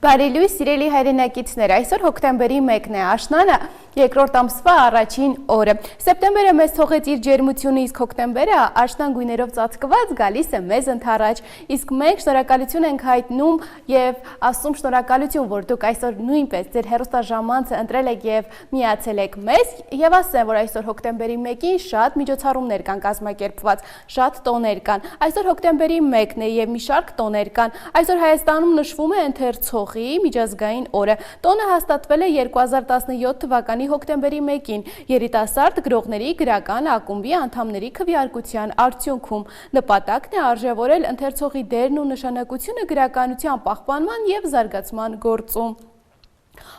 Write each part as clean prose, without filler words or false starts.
Բարելույս սիրելի հայրենակիցներ, այսօր հոկտեմբերի 1-ն է, աշնանը երկրորդ ամսվա առաջին օրը։ Սեպտեմբերը մեզ թողեց իր ջերմությունը, իսկ հոկտեմբերը աշնան գույներով ծածկված գալիս է մեզ ընդառաջ։ Իսկ մենք շնորհակալություն ենք հայտնում եւ ասում շնորհակալություն, որ դուք այսօր նույնպես ձեր հեռուստաժամանցը ընտրել եք եւ միացել եք մեզ, եւ ասեմ, որ այսօր հոկտեմբերի 1-ին շատ միջոցառումներ կան կազմակերպված, շատ տոներ կան։ Այսօր հոկտեմբերի 1-ն է եւ մի շարք տոներ կան։ Այսօր Հայաստանում նշվում է ընթերցողի միջազգային օրը։ Տոնը հաստատվել է 2017 թվականի հոկտեմբերի 1-ին երիտասարդ գրողների գրական ակումբի անդամների քվեարկության արդյունքում։ Նպատակն է արժևորել ընթերցողի դերն ու նշանակությունը գրականության պահպանման եւ զարգացման գործում։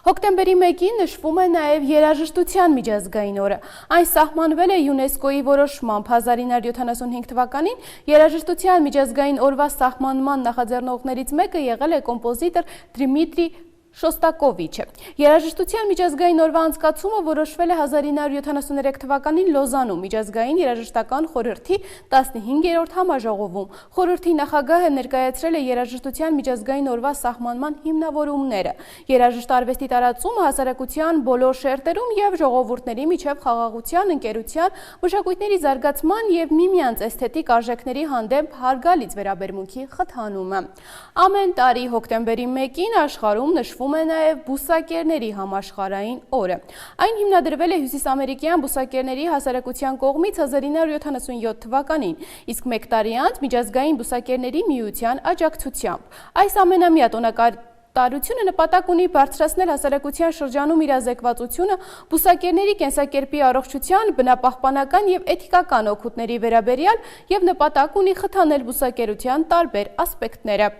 Հոկտեմբերի 1-ին նշվում է նաև երաժշտության միջազգային օրը։ Այն սահմանվել է ՅՈՒՆԵՍԿՕ-ի որոշմամբ 1975 թվականին երաժշտության միջազգային օրվա սահմանման նախաձեռնողներից մեկը եղել է կոմպոզիտոր Դմիտրի Շոստակովիչը։ Երաժշտության միջազգային օրվա անցկացումը որոշվել է 1973 թվականին Լոզանում միջազգային երաժշտական խորհրդի 15-րդ համաժողովում։ Խորհրդի նախագահը ներկայացրել է երաժշտության միջազգային օրվա սահմանման հիմնավորումները։ Երաժշտարվեստի տարածումը հասարակության բոլոր շերտերում եւ ժողովուրդների միջև խաղաղության, ընկերության, մշակույթների զարգացման եւ միմյանց էսթետիկ արժեքների հանդեպ հարգալից վերաբերմունքի խթանումը։ Ամեն տարի հոկտեմբերի 1-ին աշխարհում նշվում է նաև բուսակերների համաշխարհային օրը։ Այն հիմնադրվել է հյուսիսամերիկյան բուսակերների հասարակության կողմից 1977 թվականին, իսկ մեկ տարի անց միջազգային բուսակերների միության աջակցությամբ։ Այս ամենամյա տոնակատարությունը նպատակ ունի բարձրացնել հասարակության շրջանում իրազեկվածությունը բուսակերների կենսակերպի առողջության, բնապահպանական եւ էթիկական օգուտների վերաբերյալ եւ նպատակ ունի խթանել բուսակերության տարբեր ասպեկտները։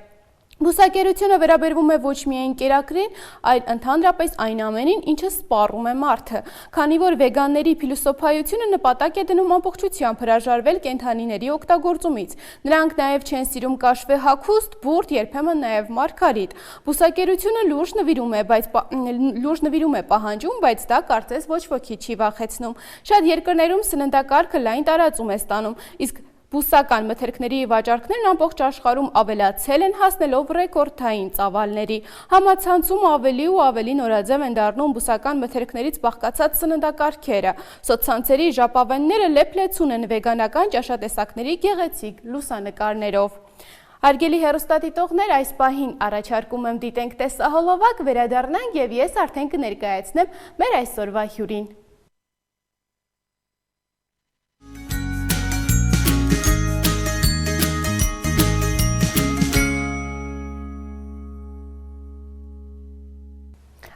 Բուսակերությունը վերաբերվում է ոչ միայն կերակրին, այլ ընդհանրապես այն ամենին, ինչը սպառում է մարդը, քանի որ վեգանների փիլիսոփայությունը նպատակ է դնում ամբողջությամբ հրաժարվել կենդանիների օգտագործումից։ Նրանք նաև չեն սիրում կաշվե հագուստ, բուրդ, երբեմն նաև մարգարիտ։ Բուսակերությունը լուրջ նվիրում է պահանջում, բայց դա կարծես ոչ ոքի չի վախեցնում։ Շատ երկրներում սննդակարգը լայն տարածում է ստանում, իսկ բուսական մթերքների վաճառքներն ամբողջ աշխարհում ավելացել են հասնելով ռեկորդային ծավալների։ Համացանցում ավելի ու ավելի նորաձև են դառնում բուսական մթերքներից բաղկացած սննդակարգերը։ Սոցցանցերի ժապավենները լեփլեցուն են վեգանական ճաշատեսակների գեղեցիկ լուսանկարներով։ Հարգելի հեռուստադիտողներ, այս պահին առաջարկում եմ դիտենք տեսահոլովակ, վերադառնանք եւ ես արդեն կներկայացնեմ մեր այսօրվա հյուրին։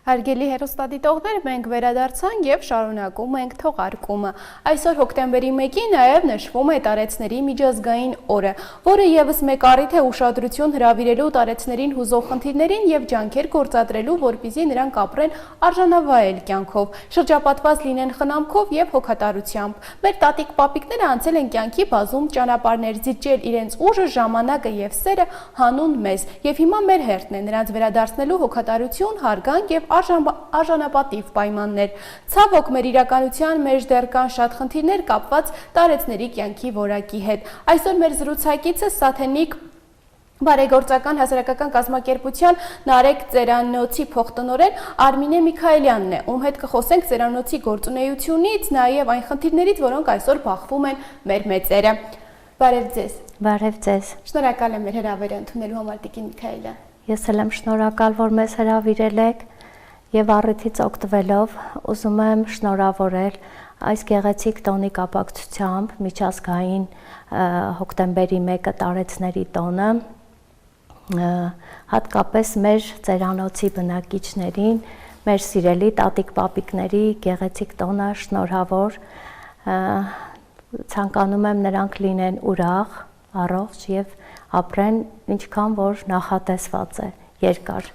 Հարգելի հեռուստադիտողներ, մենք վերադարձանք եւ շարունակում ենք թողարկումը։ Այսօր հոկտեմբերի 1-ին նաեւ նշվում է տարեցների միջազգային օրը, որը եւս մեկ առիթ է ուշադրություն հրավիրելու տարեցներին հուզող խնդիրներին եւ ջանքեր գործադրելու, որպեսզի նրանք ապրեն արժանավայել կյանքով, շրջապատված լինեն խնամքով եւ հոգատարությամբ։ Մեր տատիկ-պապիկները անցել են կյանքի բազում ճանապարհներ, զիջել իրենց ուժը, ժամանակը եւ սերը հանուն մեզ, եւ հիմա մեր հերթն է նրանց վերադարձնելու հոգատարություն, հարգանք եւ արժանապատիվ պայմաններ։ Ցավոք, մեր իրականության մեջ դեռ կան շատ խնդիրներ կապված տարեցների կյանքի որակի հետ։ Այսօր մեր զրուցակիցը Սաթենիկ բարեգործական հասարակական կազմակերպության Նարեկ ծերանոցի փոխտնօրեն Արմինե Միքայելյանն է, ում հետ կխոսենք ծերանոցի գործունեությունից, նաև այն խնդիրներից, որոնք այսօր բախվում են մեր մեծերը։ Բարև ձեզ։ Բարև ձեզ։ Շնորհակալ եմ մեր հրավերը ընդունելու համար, Տիկին Միքայելյան։ Ես էլ եմ շնորհակալ, որ մեզ հրավիրել եք եւ առիթից օգտվելով ուզում եմ շնորհավորել այս գեղեցիկ տոնի կապակցությամբ միջազգային հոկտեմբերի 1-ը տարեցների տոնը, հատկապես մեր ծերանոցի բնակիչներին, մեր սիրելի տատիկ-պապիկների գեղեցիկ տոնը շնորհավոր, ցանկանում եմ նրանք լինեն ուրախ, առողջ եւ ապրեն ինչքան որ նախատեսված է երկար։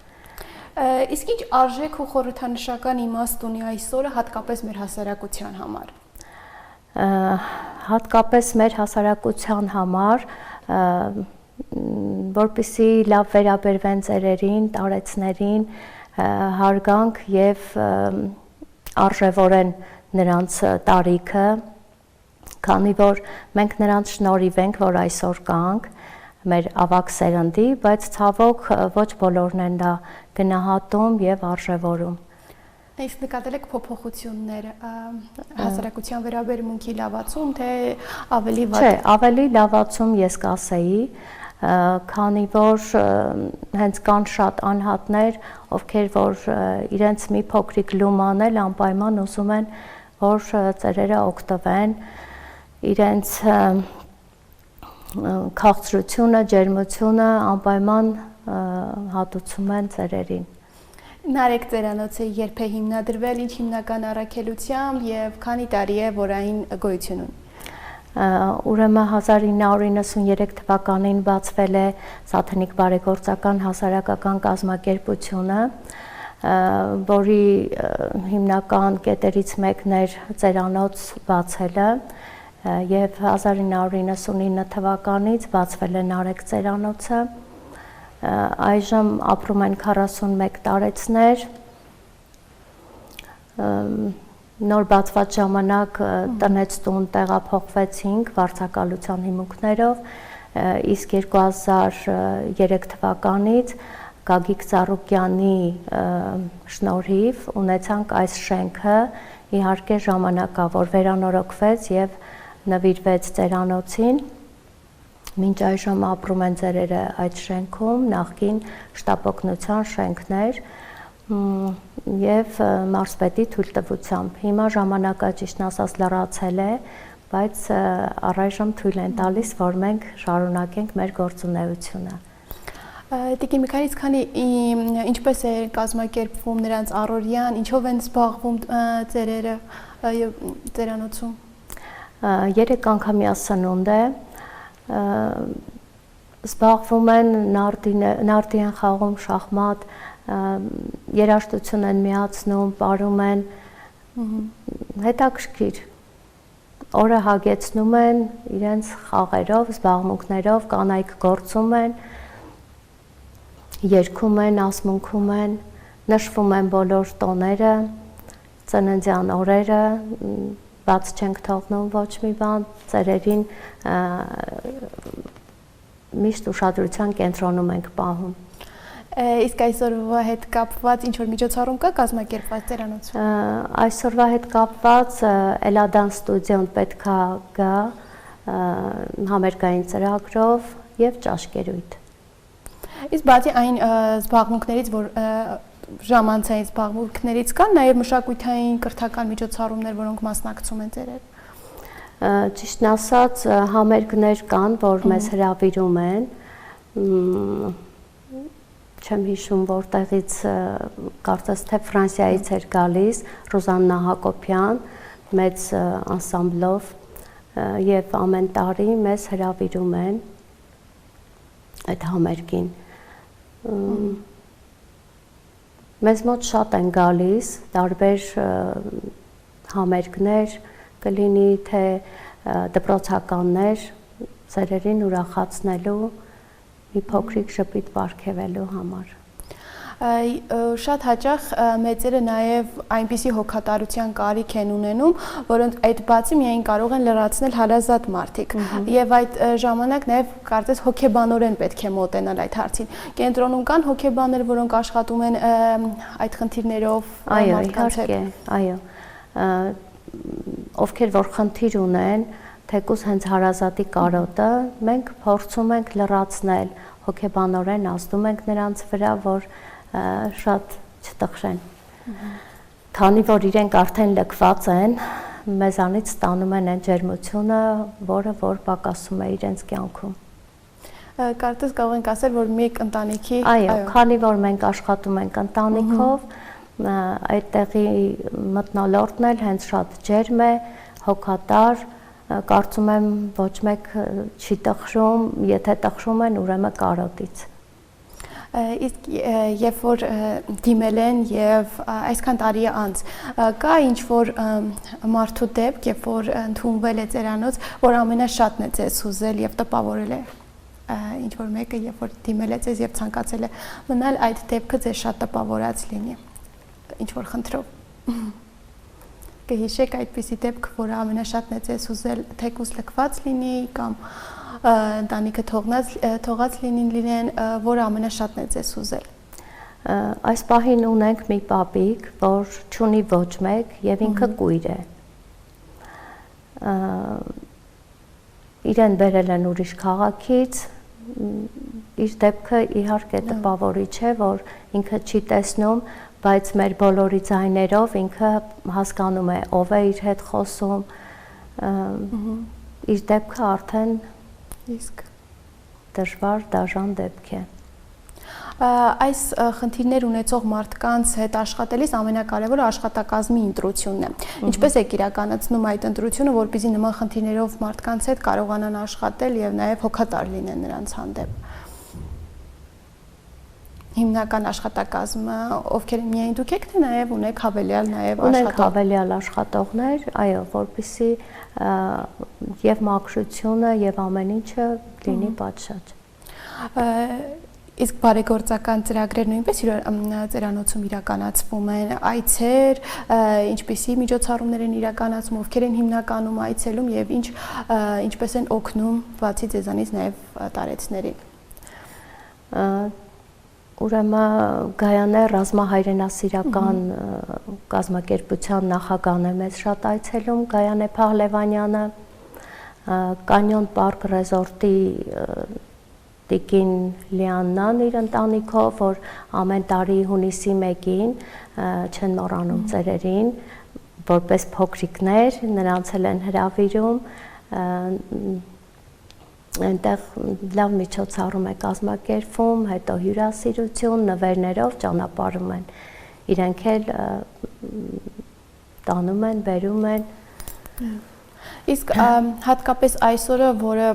Իսկ ինչ արժեք ու խորհրդանշական իմաստ ունի այս օրը հատկապես մեր հասարակության համար։ Հատկապես մեր հասարակության համար, որպեսզի լավ վերաբերվեն ծերերին, տարեցներին, հարգանք եւ արժևորեն նրանց տարիքը, քանի որ մենք նրանց շնորհիվ ենք, որ այսօր կանք, մեր ավագ սերնդի, բայց ցավոք ոչ բոլորն են դա գնահատում եւ արժևորում։ Իսկ նկատել եք փոփոխություններ հասարակության վերաբերմունքի լավացում, թե ավելի վատ։ Չէ, ավելի լավացում ես կասեի, քանի որ հենց կան շատ անհատներ, ովքեր որ իրենց մի փոքրիկ լում անել անպայման ուզում են, որ ծերերը օգտվեն իրենց քաղցրությունը, ջերմությունը անպայման հատուցում են ծերերին։ Նարեկ ծերանոցը երբ է հիմնադրվել, ինչ հիմնական առաքելությամբ եւ քանի տարի է որ այն գոյություն ունի։ Ուրեմն 1993 թվականին բացվել է Սաթենիկ բարեգործական հասարակական կազմակերպությունը, որի հիմնական կետերից մեկն էր ծերանոց բացելը եւ 1999 թվականից բացվել է Նարեկ ծերանոցը։ Այժմ ապրում են 41 տարեցներ, նոր բացված ժամանակ տնեց տուն տեղափոխվեցինք վարձակալության հիմունքներով, իսկ 2003 թվականից Գագիկ Ծառուկյանի շնորհիվ ունեցանք այս շենքը, իհարկե ժամանակավոր վերանորոգվեց եւ նվիրվեց ծերանոցին։ Մինչ այժմ ապրում են ծերերը այդ շենքում, նախկին շտապօգնության շենքներ եւ մարզպետի թույլտվությամբ։ Հիմա ժամանակը ճիշտն ասած լրացել է, բայց առայժմ թույլ են տալիս, որ մենք շարունակենք մեր գործունեությունը։ Տիկին Միքայել, քանի ինչպես է կազմակերպվում նրանց առօրյան, ինչով են զբաղվում ծերերը ծերանոցում։ 3 անգամյա սնունդ է, զբաղվում են նարդի են խաղում, շախմատ, երաժշտություն են միացնում, պարում են, հետաքրքիր, օրը հագեցնում են իրենց խաղերով, զբաղմունքներով, կանայք գործում են, երգում են, ասմունքում են, նշվում են բոլոր տոները, ծննդյան օրերը, բաց չենք թողնում ոչ մի բան, ծերերին միշտ ուշադրության կենտրոնում ենք պահում։ Իսկ այսօրվա հետ կապված ինչ-որ միջոցառում կա կազմակերպված ծերանոցում։ Այսօրվա հետ կապված Էլադան ստուդիոն պետքա գա համերգային ծրագրով եւ ճաշկերույթ։ Իսկ բացի այն զբաղմունքներից, որ ժամանցային զբաղմունքներից կան նաև մշակութային կրթական միջոցառումներ, որոնք մասնակցում են ծերերը։ Ճիշտն ասած, համերգներ կան, որ մեզ հրավիրում են։ Չեմ հիշում որտեղից, կարծես թե Ֆրանսիայից էր գալիս Ռոզաննա Հակոբյան մեծ անսամբլով եւ ամեն տարի մեզ հրավիրում են այդ համերգին։ Մեզ մոտ շատ են գալիս տարբեր համերգներ, կլինի թե դպրոցականներ, ծերերին ուրախացնելու, մի փոքրիկ շփիտ պարգևելու համար։ Շատ հաճախ մեծերը նաև այնպիսի հոգատարության կարիք են ունենում, որոնց այդ բացի միայն կարող են լրացնել հարազատ մարդիկ։ Եվ այդ ժամանակ նաև կարծես հոգեբանորեն պետք է մոտենալ այդ հարցին։ Կենտրոնում կան հոգեբաններ, որոնք աշխատում են այդ խնդիրներով մարդկանց հետ։ Այո, ովքեր որ խնդիր ունեն, թեկուզ հենց հարազատի կարոտը, մենք փորձում ենք լրացնել, հոգեբանորեն ազդում ենք նրանց վրա, որ շատ չտխրեն։ Քանի որ իրենք արդեն լքված են, մեզանից ստանում են այն ջերմությունը, որը որ պակասում է իրենց կյանքում։ Կարծես կարող ենք ասել, որ մեկ ընտանիքի Այո, քանի որ մենք աշխատում ենք ընտանիքով, այդտեղի մթնոլորտն էլ հենց շատ ջերմ է, հոգատար, կարծում եմ ոչ մեկ չի տխրում, եթե տխրում են, ուրեմն կարոտից։ Իսկ երբ որ դիմել են եւ այսքան տարի անց կա ինչ որ մարդու դեպք, երբ որ ընդունվել է ծերանոց, որ ամենաշատն է ձեզ հուզել եւ տպավորել է ինչ որ մեկը, երբ որ դիմել է ձեզ եւ ցանկացել է մնալ, այդ դեպքը ձեզ շատ տպավորած լինի ինչ որ խնդրով։ Կհիշեք այդպիսի դեպք, որը ամենաշատն է ձեզ հուզել, թեկուզ լքված լինի կամ ընտանիքը թողած լինեն, որը ամենաշատն է ձեզ ուզել։ Այս պահին ունենք մի պապիկ, որ չունի ոչ մեկ եւ ինքը կույր է։ Իրեն բերել են ուրիշ քաղաքից, իր դեպքը իհարկե տպավորիչ է, որ ինքը չի տեսնում, բայց մեր բոլորի ձայներով ինքը հասկանում է ով է իր հետ խոսում, իր դեպքը արդեն իսկ դժվար դաժան դեպք է։ Այս խնդիրներ ունեցող մարդկանց հետ աշխատելիս ամենակարևորը աշխատակազմի ընտրությունն է։ Ինչպես եք իրականացնում այդ ընտրությունը, որպեսզի նման խնդիրներով մարդկանց հետ կարողանան աշխատել եւ նաեւ հոգատար լինեն նրանց հանդեպ։ Հիմնական աշխատակազմը ովքեր միայն դուք եք, թե նաեւ ունեք հավելյալ նաեւ ունենք հավելյալ աշխատողներ, այո, որպեսզի եւ մաքրությունը եւ ամեն ինչը լինի պատշաճ։ Իսկ բարեգործական ծրագրեր նույնպես ծերանոցում իրականացվում են, այցեր, ինչպիսի միջոցառումներ են իրականացում, ովքեր են հիմնականում այցելում եւ ինչպես են օգնում բացի ձեզանից նաեւ տարեցներին։ Ուրեմն Գայանե ռազմահայրենասիրական կազմակերպության նախագահն է մեզ շատ այցելում, Գայանե Փահլևանյանը, Կանյոն Պարկ ռեզորտի Տիկին Լիաննան իր ընտանիքով, որ ամեն տարի հունիսի 1-ին չեն մոռանում ծերերին, որպես փոքրիկներ, նրանց են հրավիրում, այնտեղ լավ միջոցառում է կազմակերպվում, հետո հյուրասիրություն, նվերներով ճանապարհում են, իրենք էլ տանում են, բերում են։ Իսկ հատկապես այսօրը, որը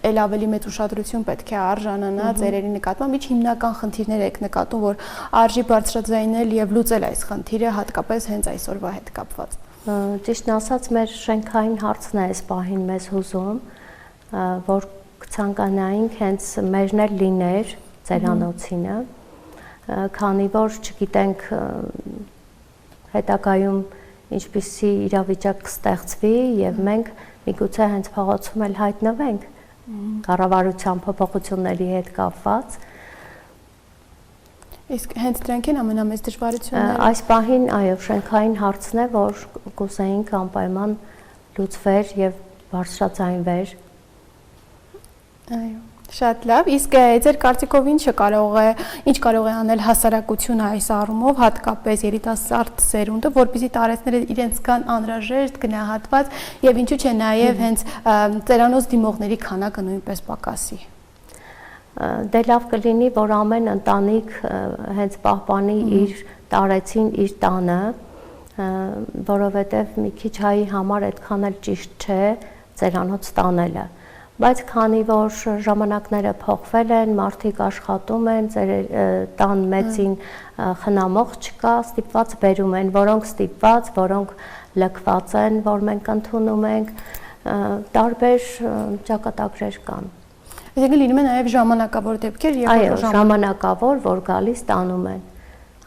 ել ավելի մեծ ուշադրություն պետք է արժանանա ծերերի նկատմամբ, ինչ հիմնական խնդիրներ եք նկատում, որ արժի բարձրաձայնել եւ լուծել այս խնդիրը, հատկապես հենց այսօրվա հետ կապված։ Ճիշտն ասած, մեր շենքային հարցն է այս պահին մեզ հուզում, որ կցանկանայինք հենց մերն էլ լիներ ծերանոցինը, քանի որ չգիտենք հետագայում ինչպիսի իրավիճակ կստեղծվի եւ մենք միգուցե հենց փողոցում էլ հայտնվենք կառավարության փոփոխությունների հետ կապված։ Իսկ հենց դրանք են ամենամեծ դժվարությունները։ Այս պահին, այո, շենքային հարցն է, որ կուզեինք անպայման լուծվեր եւ բարձրաձայնվեր։ Այո, շատ լավ։ Իսկ ձեր կարծիքով ինչ կարող է անել հասարակությունը այս առումով, հատկապես երիտասարդ սերունդը, որպեսզի տարեցները իրենց կան անհրաժեշտ, գնահատված եւ ինչու՞ չէ նաեւ հենց ծերանոց դիմողների քանակը նույնպես պակասի։ Դե լավ կլինի, որ ամեն ընտանիք հենց պահպանի իր տարեցին իր տանը, որովհետեւ մի քիչ հայի համար այդքան էլ ճիշտ չէ ծերանոց տանելը։ Բայց քանի որ ժամանակները փոխվել են, մարդիկ աշխատում են, տան մեծին խնամող չկա, ստիպված բերում են, որոնք ստիպված, որոնք լքված են, որ մենք ընդունում ենք, տարբեր ճակատագրեր կան։ Իսկ լինում է նաև ժամանակավոր դեպքեր, այո, ժամանակավոր, որ գալիս տանում են։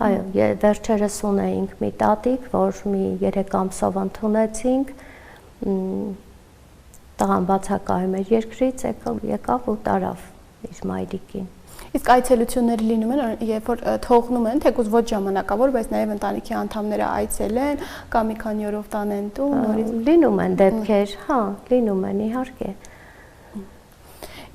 Այո, վերջերս ունեինք մի տատիկ, որ մի 3 ամսով ընդունեցինք, տղան բացակայում էր երկրից, եկավ ու տարավ իր մայրիկին։ Իսկ այցելությունները լինում են, երբ որ թողնում են, թեկուզ ոչ ժամանակավոր, բայց նաև ընտանիքի անդամները այցելեն, կամ մի քանի օրով տանեն տուն, նորից լինում են դեպքեր, հա, լինում են իհարկե։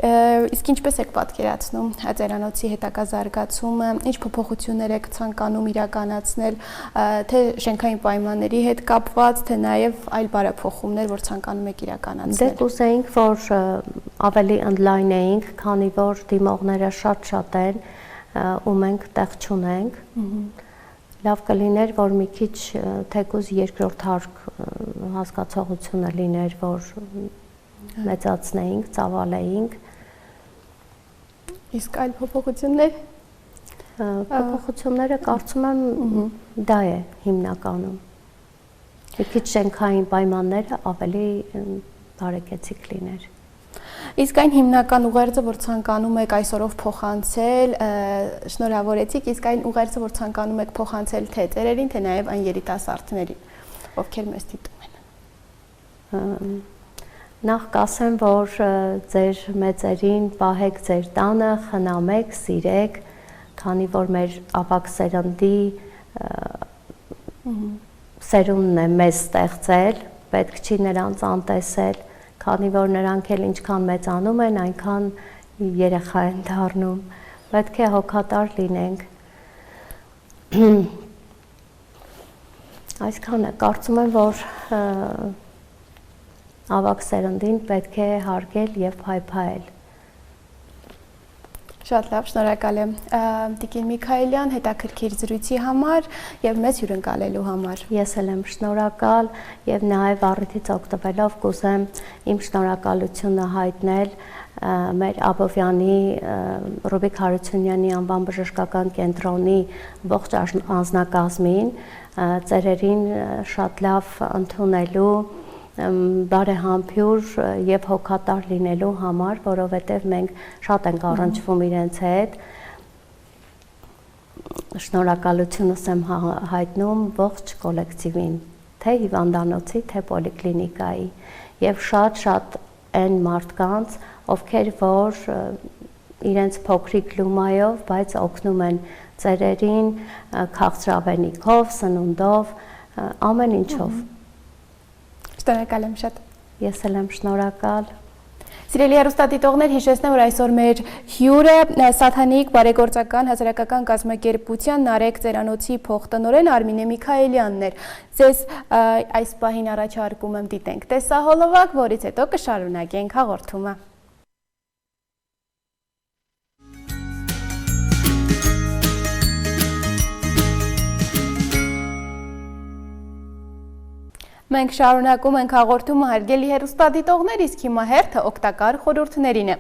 Իսկ ինչպես եք պատկերացնում ծերանոցի հետագա զարգացումը, ինչ փոփոխություններ եք ցանկանում իրականացնել, թե շենքային պայմանների հետ կապված, թե նաև այլ բարեփոխումներ, որ ցանկանում եք իրականացնել։ Դե կուզեինք, որ ավելի ընդլայնեինք, քանի որ դիմողները շատ են, ու մենք տեղ չունենք։ Լավ կլիներ, որ մի քիչ թեկուզ երկրորդ հարկ հասկացողությունը լիներ, որ մեծացնեինք, ծավալեինք։ Իսկ այլ փոփոխություններ։ Փոփոխությունները կարծում եմ դա է հիմնականում։ Մի քիչ շենքային պայմանները ավելի բարեկեցիկ լիներ։ Իսկ այն հիմնական ուղերձը, որ ցանկանում եք այսօրով փոխանցել, շնորհավորեցիք, իսկ այն ուղերձը, որ ցանկանում եք փոխանցել թե ծերերին, թե նաև այն երիտասարդներին, ովքեր մեզ դիտում են։ Նախ կասեմ, որ ձեր մեծերին պահեք ձեր տանը, խնամեք, սիրեք, քանի որ մեր ավագ սերնդի սերունդն է մեզ ստեղծել, պետք չի նրանց անտեսել, քանի որ նրանք էլ ինչքան մեծանում են, այնքան երեխա են դառնում, պետք է հոգատար լինենք։ Այսքանը կարծում եմ, որ ավագ սերնդին պետք է հարգել եւ փայփայել։ Շատ լավ, շնորհակալ եմ Տիկին Միքայելյան հետաքրքիր զրույցի համար եւ մեզ հյուրընկալելու համար։ Ես էլ եմ շնորհակալ եւ նաեւ առիթից օգտվելով կուզեմ իմ շնորհակալությունը հայտնել մեր Աբովյանի Ռուբիկ Հարությունյանի անվան բժշկական կենտրոնի ողջ անձնակազմին, ծերերին շատ լավ ընդունելու, բարեհամբույր եւ հոգատար լինելու համար, որովհետեւ մենք շատ ենք առնչվում իրենց հետ։ Շնորհակալությունս եմ հայտնում ողջ կոլեկտիվին, թե հիվանդանոցի, թե պոլիկլինիկայի եւ շատ այն մարդկանց, ովքեր որ իրենց փոքրիկ լումայով, բայց օգնում են ծերերին քաղցրավենիքով, սնունդով, ամեն ինչով։ Շնորհակալ եմ շատ։ Ես էլ եմ շնորհակալ։ Սիրելի հեռուստադիտողներ, հիշեցնեմ, որ այսօր մեր հյուրը Սաթանիկ բարեգործական հասարակական կազմակերպության Նարեկ ծերանոցի փոխտնօրեն Արմինե Միքայելյանն էր։ Ձեզ այս պահին առաջարկում եմ դիտենք տեսահոլովակ, որից հետո կշարունակենք հաղորդումը։ Մենք շարունակում ենք հաղորդումը հարգելի հեռուստադիտողներ, իսկ հիմա հերթը օգտակար խորհուրդներին է։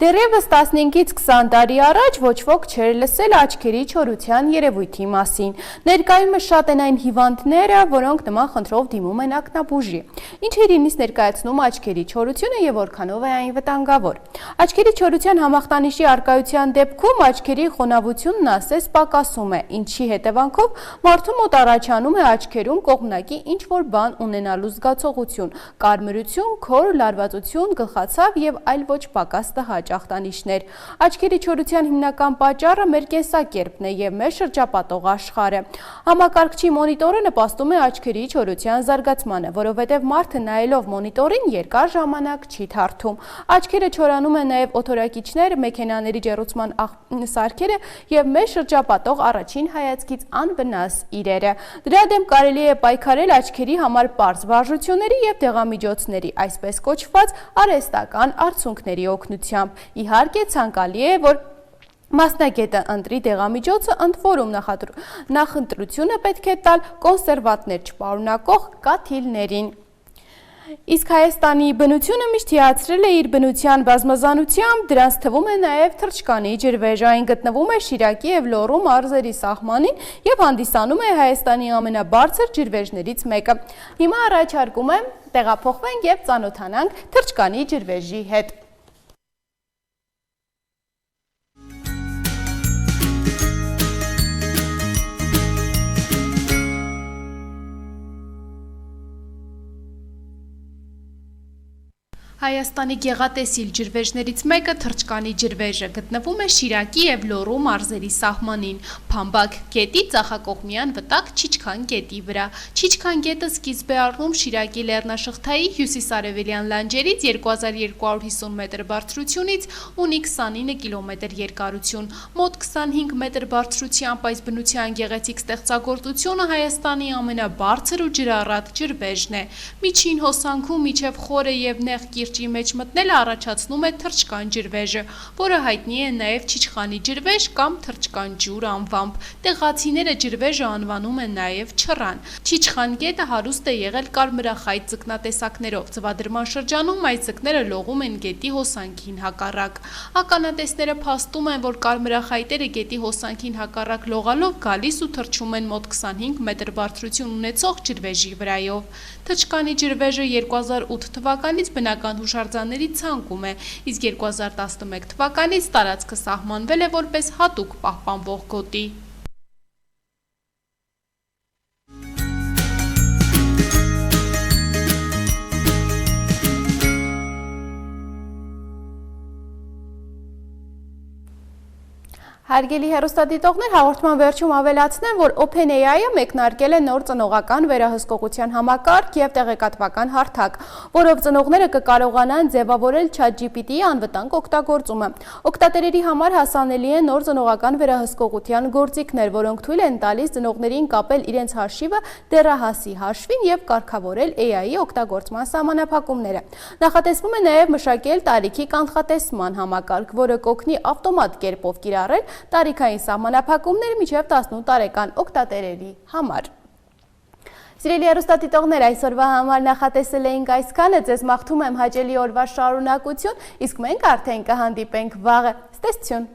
Դեռևս 15-ից 20 տարի առաջ ոչ ոք չէր լսել աչքերի չորության երևույթի մասին։ Ներկայումս շատ են այն հիվանդները, որոնք նման խնդրով դիմում են ակնաբուժի։ Ինչ է իրենից ներկայացնում աչքերի չորությունը եւ որքանով է այն վտանգավոր։ Աչքերի չորության համախտանիշի արկայության դեպքում աչքերի խոնավությունն ասես պակասում է, ինչի հետևանքով մարդու մոտ առաջանում է աչքերում կողմնակի ինչ-որ բան ունենալու զգացողություն, կարմրություն, քոր, լարվածություն, գլխացավ եւ այլ ոչ պակաս տհաճ ախտանիշներ։ Աչքերի չորության հիմնական պատճառը մեր կենսակերպն է եւ մեր շրջապատող աշխարհը։ Համակարգչի մոնիտորը նպաստում է աչքերի չորության զարգացմանը, որովհետեւ մարդը նայելով մոնիտորին երկար ժամանակ չի թարթում։ Աչքերը չորանում են նաեւ օթորակիչներ, մեքենաների ջեռուցման սարքերը եւ մեր շրջապատող առաջին հայացքից անվնաս իրերը։ Դրա դեմ կարելի է պայքարել աչքերի համար պարզ վարժությունների եւ դեղամիջոցների, այսպես կոչված արհեստական արդյունքների օգնությամբ։ Իհարկե ցանկալի է, որ մասնագետը ընտրի դեղամիջոցը, ընդ որում նախընտրությունը պետք է տալ կոնսերվանտներ չպարունակող կաթիլներին։ Իսկ Հայաստանի բնությունը միշտ հիացրել է իր բնության բազմազանությամբ, դրանց թվում է նաև թռչկանի ջրվեժը, այն գտնվում է Շիրակի եւ Լոռու մարզերի սահմանին եւ հանդիսանում է Հայաստանի ամենաբարձր ջրվեժներից մեկը։ Հիմա առաջարկում եմ տեղափոխվենք եւ ծանոթանանք թռչկանի ջրվեժի հետ։ Հայաստանի գեղատեսիլ ջրվեժներից մեկը թռչկանի ջրվեժը գտնվում է Շիրակի եւ Լոռու մարզերի սահմանին, Փամբակ գետի ծախակողմյան վտակ Չիչքան գետի վրա։ Չիչքան գետը սկիզբ է առնում Շիրակի լեռնաշղթայի հյուսիսարևելյան լանջերից 2250 մետր բարձրությունից, ունի 29 կիլոմետր երկարություն, մոտ 25 մետր բարձրությամբ այս բնության գեղեցիկ ստեղծագործությունը Հայաստանի ամենաբարձր ու ջրառատ ջրվեժն է։ Միջին հոսանքում միջև խորը եւ նեղ կիրճի մեջ մտնելը առաջացնում է թռչկան ջրվեժը, որը հայտնի է նաև Չիչքանի ջրվեժ կամ թռչկան ջուր անվամբ։ Տեղացիները ջրվեժը անվանում են նաև Չռան։ Չիչքան գետը հարուստ է եղել կարմրախայտ ձկնատեսակներով։ Ձվադրման շրջանում այս ձկները լողում են գետի հոսանքին հակառակ։ Ականատեսները փաստում են, որ կարմրախայտերը գետի հոսանքին հակառակ լողալով գալիս ու թռչում են մոտ 25 մետր բարձրություն ունեցող ջրվեժի վրայով։ Թռչկանի ջրվեժը 2008 թվականից բնական հուշարձանների ցանկում է, իսկ 2011 թվականից տարածքը սահմանվել է որպես հատուկ պահպանվող գոտի։ Հարգելի հեռուստադիտողներ, հաղորդման վերջում ավելացնեմ, որ OpenAI-ը մեկնարկել է նոր ծնողական վերահսկողության համակարգ և տեղեկատվական հարթակ, որով ծնողները կկարողանան ձևավորել ChatGPT-ի անվտանգ օգտագործումը։ Օգտատերերի համար հասանելի են նոր ծնողական վերահսկողության գործիքներ, որոնք թույլ են տալիս ծնողներին կապել իրենց հաշիվը դեռահասի հաշվին և կարգավորել AI-ի օգտագործման սահմանափակումները։ Նախատեսվում է նաև մշակել տարիքի կանխատեսման համակարգ, որը կօգնի ավտոմատ կերպով կիրառել տարիքային սահմանափակումներ մինչև 18 տարեկան օգտատերերի համար։ Սիրելի հեռուստադիտողներ, այսօրվա համար նախատեսել էինք այսքանը, ձեզ մաղթում եմ հաճելի օրվա շարունակություն, իսկ մենք արդեն կհանդիպենք վաղը։ Ցտեսություն։